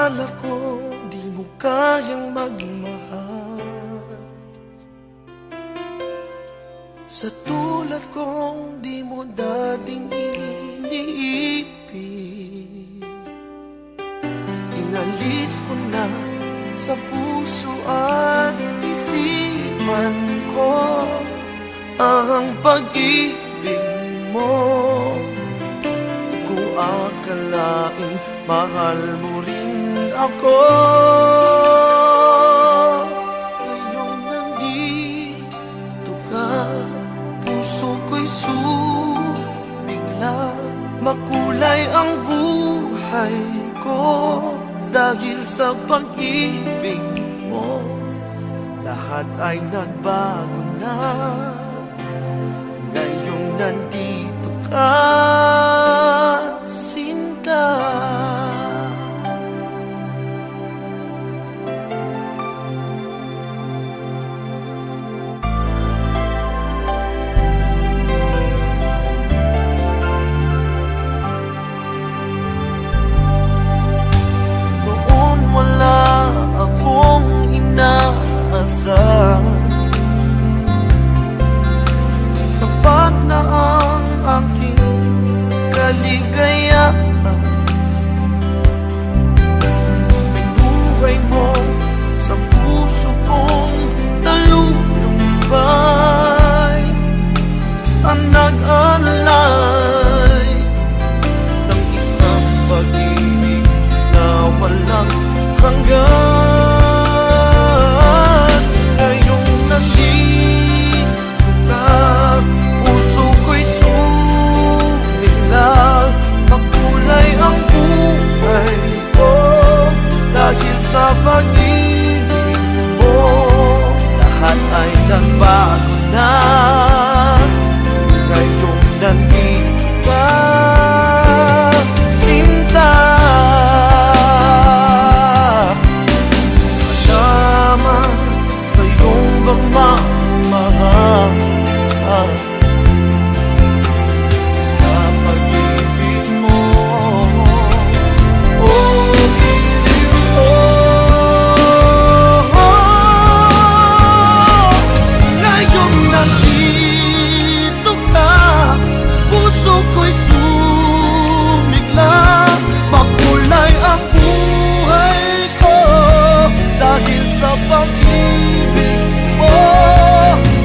Akala ko di mo kayang magmahal, sa tulad kong di mo dating iniibig. Inalis ko na sa puso at isipan ko ang pag-ibig mo. Kung akalain mahal mo rin ako, ngayong nandito ka, puso ko'y sumigla. Makulay ang buhay ko dahil sa pag-ibig mo. Lahat ay nagbago na ngayong nandito ka, Sinta. Noon wala akong inaasam, sapat na ang aking kaligayahan. May buhay mo sa puso kong nalulumbay, ang nag-alay ng isang pag-ibig na walang hanggan. Ngayong nandito ka, puso ko'y sumigla. Makulay ang buhay ko dahil sa pag-ibig mo. Lahat ay nagbago na ngayong nandito ka, Sinta. Salamat sa iyong pagmamahal, sa pag-ibig mo. Oh, ibig mo. Ngayong nandito ka, puso ko'y sumigla. Makulay ang buhay ko dahil sa pag-ibig mo.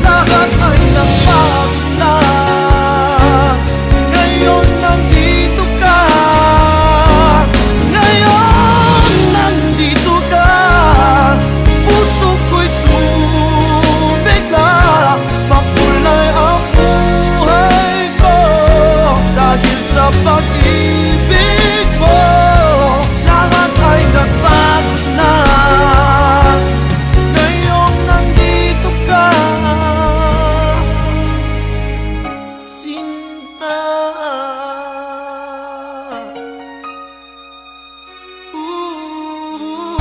Lahat ay nagbago na ngayon nandito ka. Ngayon nandito ka, puso ko'y sumigla. Makulay ang buhay ko dahil sa pag-ibig mo. Lahat ay nagbago na ngayong nandito ka, Sinta. Ooh.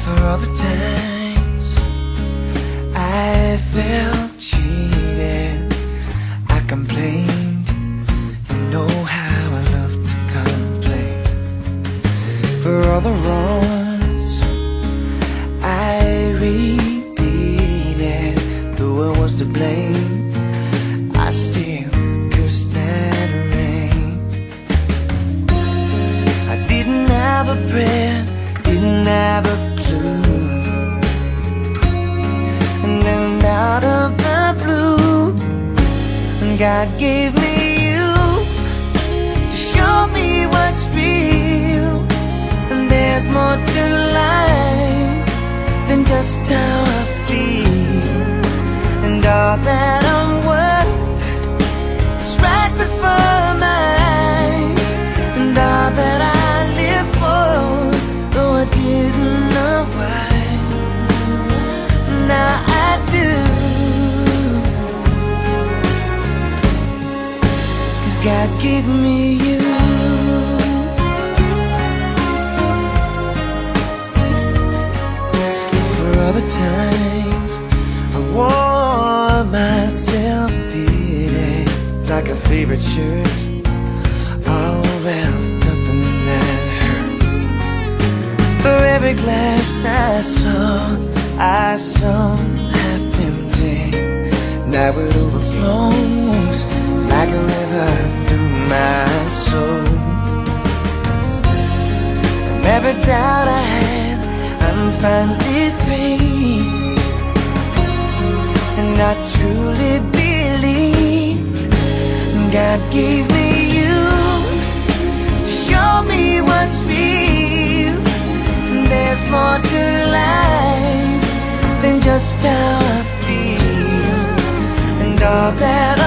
For all the times I felt cheated, I complained. You know how I love to complain. For all the wrongs I repeated, though I was to blame, I still cursed that rain. I didn't have a prayer, didn't have a clue, and then out of the blue, God gave me you to show me what's real. And there's more to life than just how I feel. And all that I'm worth is right before my eyes. God gave me you. For all the times I wore myself beating like a favorite shirt, all wrapped up in that hurt. For every glass I saw half empty, now it overflows like a river through my soul. From every doubt I had, I'm finally free, and I truly believe God gave me you to show me what's real. There's more to life than just how I feel, and all that